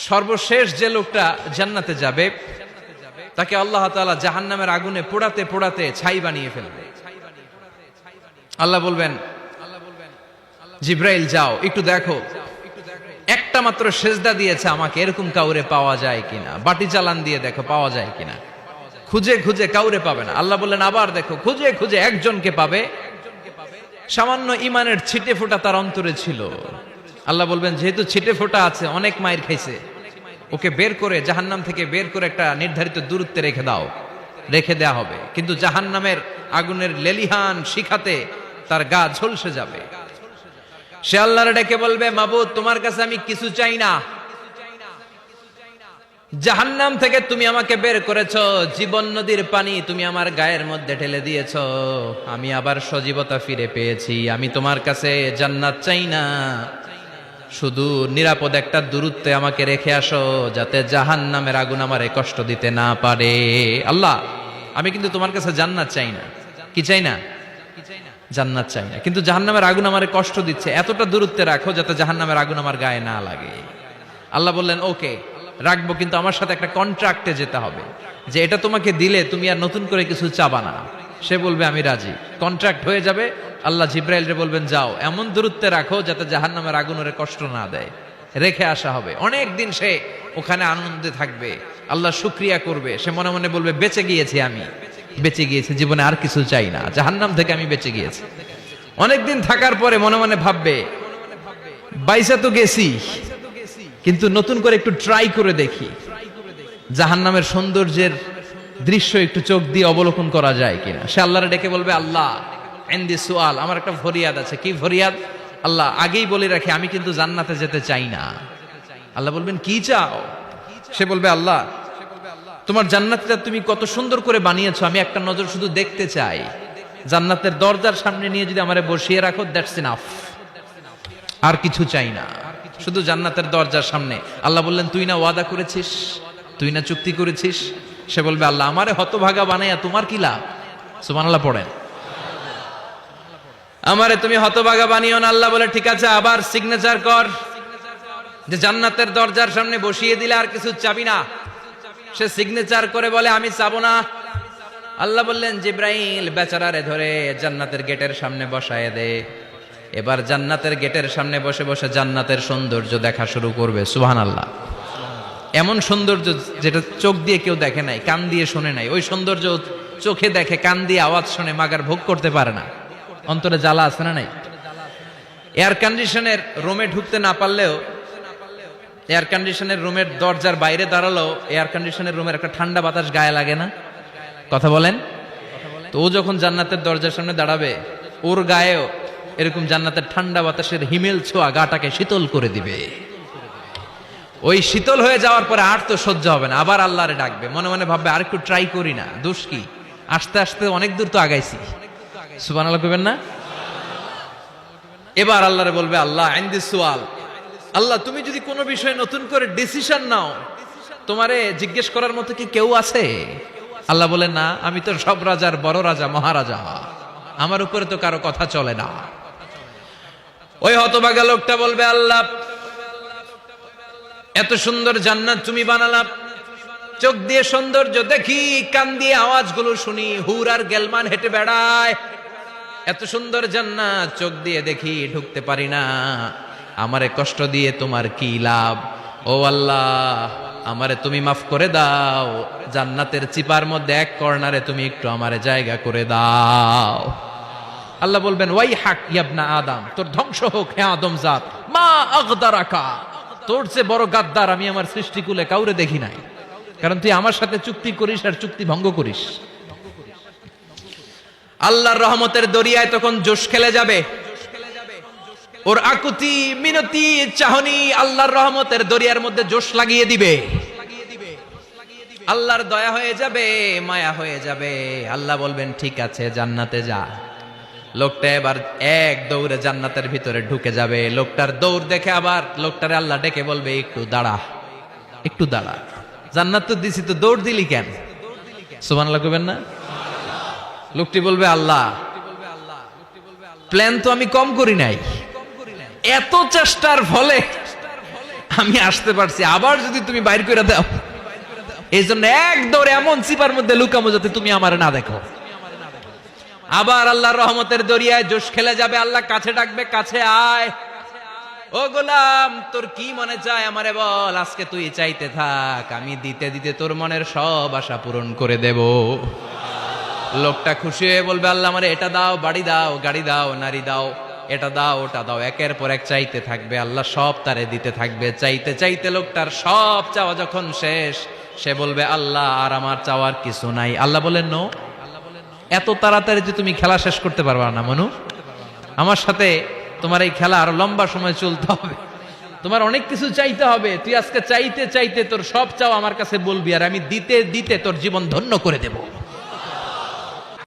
সর্বশেষ যে লোকটা জান্নাতে যাবে তাকে আল্লাহ তাআলা জাহান্নামের আগুনে পোড়াতে পোড়াতে ছাই বানিয়ে ফেলবে। আল্লাহ বলবেন, জিব্রাইল যাও একটু দেখো, একটা মাত্র সেজদা দিয়েছে আমাকে, এরকম কাউরে পাওয়া যায় কিনা। বাটি চালান দিয়ে দেখো পাওয়া যায় কিনা। খুঁজে খুঁজে কাউরে পাবে না। আল্লাহ বললেন আবার দেখো, খুঁজে খুঁজে একজনকে পাবে, সামান্য ইমানের ছিটে ফোঁটা তার অন্তরে ছিল। আল্লাহ বলবেন যেহেতু ছিটে ফোঁটা আছে, অনেক মায়ের খাইছে, ওকে বের করে জাহান্নাম থেকে বের করে একটা নির্ধারিত দূরত্বে রেখে দাও। রেখে দেয়া হবে, কিন্তু জাহান্নামের আগুনের লেলিহান শিখাতে তার গা ঝলসে যাবে। সে আল্লাহর ডেকে বলবে, মাবুদ তোমার কাছে আমি কিছু চাই না, জাহান্নাম থেকে তুমি আমাকে বের করেছো, জীবন নদীর পানি তুমি আমার গায়ের মধ্যে ঢেলে দিয়েছো, আমি আবার সজীবতা ফিরে পেয়েছি। আমি তোমার কাছে জান্নাত চাই না, শুধু নিরাপদ একটা দূরত্বে আমাকে রেখে আসো, যাতে জাহান্নামের আগুন আমারে কষ্ট দিতে না পারে। আল্লাহ আমি কিন্তু তোমার কাছে জান্নাত চাই না। কি চাই না? জান্নাত চাই না, কিন্তু জাহান্নামের আগুন আমারে কষ্ট দিচ্ছে, এতটা দূরত্বে রাখো যাতে জাহান্নামের আগুন আমার গায়ে না লাগে। আল্লাহ বললেন ওকে রাখবো, কিন্তু আমার সাথে একটা কন্ট্রাক্টে যেতে হবে, যে এটা তোমাকে দিলে তুমি আর নতুন করে কিছু চাবা না। সে বলবে আমি রাজি, কন্ট্রাক্ট হয়ে যাবে। আল্লাহ জিব্রাইলরে বলবেন যাও এমন দূরত্বে রাখো যাতে জাহান্নামের আগুন ওরে কষ্ট না দেয়। রেখে আসা হবে, অনেক দিন সে ওখানে আনন্দে থাকবে, আল্লাহ শুকরিয়া করবে। সে মনে মনে বলবে বেঁচে গিয়েছি, আমি বেঁচে গিয়েছি, জীবনে আর কিছু চাই না, জাহান্নাম থেকে আমি বেঁচে গিয়েছি। অনেকদিন থাকার পরে মনে মনে ভাববে বাইসা তো গেছি, কিন্তু নতুন করে একটু ট্রাই করে দেখি, জাহান্নামের সৌন্দর্যের দৃশ্য একটু চোখ দিয়ে অবলোকন করা যায় কিনা। সে আল্লাহরে ডেকে বলবে আল্লাহ ইনদি সুআল, আমার একটা ফরিয়াদ আছে। কি ফরিয়াদ? আল্লাহ আগেই বলে রাখি আমি কিন্তু জান্নাতে যেতে চাই না। আল্লাহ বলবেন কি চাও? সে বলবে আল্লাহ তোমার জান্নাতটা তুমি কত সুন্দর করে বানিয়েছো, আমি একটা নজর শুধু দেখতে চাই। জান্নাতের দরজার সামনে নিয়ে যদি আমারে বসিয়ে রাখো, দ্যাটস ইনাফ, আর কিছু চাই না, শুধু জান্নাতের দরজার সামনে। আল্লাহ বললেন তুই না ওয়াদা করেছিস, তুই না চুক্তি করেছিস। সে বলবে আল্লাহ আমারে হতভাগা বানাইয়া তোমার কি লাভ? সুবহানাল্লাহ পড়েন। আমারে তুমি হতভাগা বানিও না। আল্লাহ বলে ঠিক আছে, আবার সিগনেচার কর যে জান্নাতের দরজার সামনে বসিয়ে দিলে আর কিছু চাবি না। সে সিগনেচার করে বলে আমি চাবো না। আল্লাহ বললেন জিব্রাইল বেচারারে ধরে জান্নাতের গেটের সামনে বসায় দে। এবার জান্নাতের গেটের সামনে বসে বসে জান্নাতের সৌন্দর্য দেখা শুরু করবে। সুবহানাল্লাহ। এমন সৌন্দর্য যেটা চোখ দিয়ে কেউ দেখে নাই, কান দিয়ে শোনে নাই, ওই সৌন্দর্য চোখে দেখে, কান দিয়ে আওয়াজ শুনে, মাগার ভোগ করতে পারে না। অন্তরে জ্বালা আছে না নাই? এয়ার কন্ডিশনের রুমে ঢুকতে না পারলেও, এয়ার কন্ডিশনের রুমের দরজার বাইরে দাঁড়ালো, এয়ার কন্ডিশনের রুমের একটা ঠান্ডা বাতাস গায়ে লাগে না? কথা বলেন। তো ও যখন জান্নাতের দরজার সামনে দাঁড়াবে, ওর গায়েও এরকম জান্নাতের ঠান্ডা বাতাসের হিমেল ছোঁয়া গাটাকে শীতল করে দিবে। ওই শীতল হয়ে যাওয়ার পরে আর তো সহ্য হবে না, আবার আল্লাহরে ডাকবে, মনে মনে ভাববে আর একটু ট্রাই করি না, দোষ কি, আস্তে আস্তে অনেক দূর তো আগাইছি। সুবহানাল্লাহ কইবেন না? এবার আল্লাহরে বলবে আল্লাহ ইনদি সুআল, আল্লাহ তুমি যদি কোনো বিষয়ে নতুন করে ডিসিশন নাও, তোমারে জিজ্ঞেস করার মতো কি কেউ আছে? আল্লাহ বলে না, আমি তো সব রাজার বড় রাজা, মহারাজা, আমার উপরে তো কারো কথা চলে না। ওই হতভাগা লোকটা বলবে আল্লাহ এত সুন্দর জান্নাত তুমি বানালাম, চোখ দিয়ে সৌন্দর্য দেখি, কান দিয়ে আওয়াজগুলো শুনি, হুর আর গেলমান হেঁটে বেড়ায়, এত সুন্দর জান্নাত চোখ দিয়ে দেখি, ঢুকতে পারি না, আমারে কষ্ট দিয়ে তোমার কি লাভ? ও আল্লাহ আমারে তুমি মাফ করে দাও, জান্নাতের চিপার মধ্যে এক কর্নারে তুমি একটু আমারে জায়গা করে দাও। আল্লাহ বলবেন ওয়াই হাক ইবনা আদম, তোর ধ্বংস হোক হে আদম জাত, মা আগদারাকা, তোর চেয়ে বড় গাদ্দার আমি আমার সৃষ্টিকুলে কাউরে দেখি নাই, কারণ তুই আমার সাথে চুক্তি করিস আর চুক্তি ভঙ্গ করিস। আল্লাহর রহমতের দরিয়ায় তখন জোশ খেলে যাবে, ওর আকুতি মিনতি চাহনি আল্লাহর রহমতের দরিয়ার মধ্যে জোশ লাগিয়ে দিবে। আল্লাহর দয়া হয়ে যাবে, মায়া হয়ে যাবে। আল্লাহ বলবেন ঠিক আছে জান্নাতে যা। লোকটা এবার এক দৌড়ে জান্নাতের ভিতরে ঢুকে যাবে। লোকটার দৌড় দেখে আবার লোকটারে আল্লাহ ডেকে বলবে একটু দাঁড়া, একটু দাঁড়া, জান্নাত তো দিছি, তো দৌড় দিলি কেন? সুবহানাল্লাহ কইবেন না? লোকটি বলবে আল্লাহ প্ল্যান তো আমি কম করি নাই, এত চেষ্টার ফলে আমি আসতে পারছি, আবার যদি তুমি বাইর করে দাও, এই জন্য এক দৌড়ে এমন চিপার মধ্যে লুকামো যাতে তুমি আমার না দেখো। আবার আল্লাহর রহমতের দরিয়ায় জোশ খেলে যাবে, আল্লাহ কাছে ডাকবে, কাছে আয়। ও গোলাম, তোর কি মনে চায় আমারে বল, আজকে তুই চাইতে থাক, আমি দিতে দিতে তোর মনের সব আশা পূরণ করে দেব। লোকটা খুশি হয়ে বলবে, আল্লাহ আমারে এটা দাও, বাড়ি দাও, গাড়ি দাও, নারী দাও, এটা দাও, ওটা দাও, একের পর এক চাইতে থাকবে, আল্লাহ সব তারে দিতে থাকবে। চাইতে চাইতে লোকটার সব চাওয়া যখন শেষ, সে বলবে, আল্লাহ আর আমার চাওয়ার কিছু নাই। আল্লাহ বলেন, নো, এত তাড়াতাড়ি যে তুমি খেলা শেষ করতে পারবা না মনু, আমার সাথে তোমার এই খেলা আরো লম্বা সময় চলতে হবে, তোমার অনেক কিছু চাইতে হবে। তুই আজকে চাইতে চাইতে তোর সব চাও আমার কাছে বলবি, আর আমি দিতে দিতে তোর জীবন ধন্য করে দেব।